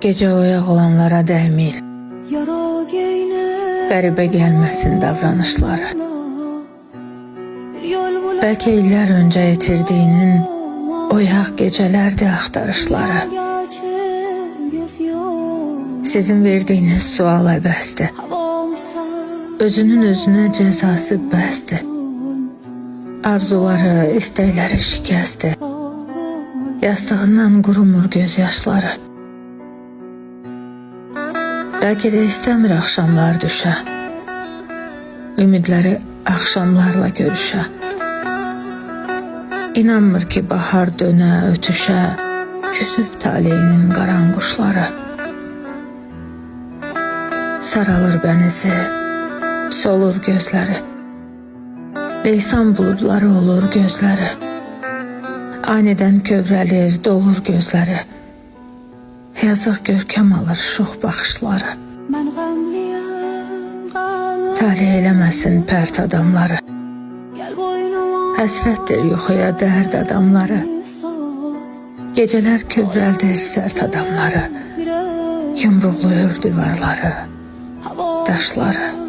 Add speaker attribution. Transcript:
Speaker 1: Gece oyaq olanlara dəymir, qəribə gəlməsin davranışları. Bəlkə illər öncə itirdiyinin oyaq gecələrdir axtarışları. Sizin verdiyiniz sual əbəsdir, özünün özünə cəzası bəsdir. Arzuları, istəkləri şikəsdir, yastığından qurumur gözyaşları. Bəlkə də istəmir axşamlar düşə, ümidləri axşamlarla görüşə. İnanmır ki bahar dönə, ötüşə, küsüb taleyinin qaranquşları. Saralır bənizi, solur gözləri, leysan buludları olur gözləri. Aniden kövrəlir, dolur gözləri, yazıq görkəm alır şux baxışları. Talih eləməsin pərt adamları, həsrətdir yuxuya dərd adamları. Gecələr kövrəldir sərt adamları, yumruqluyur divarları, daşları.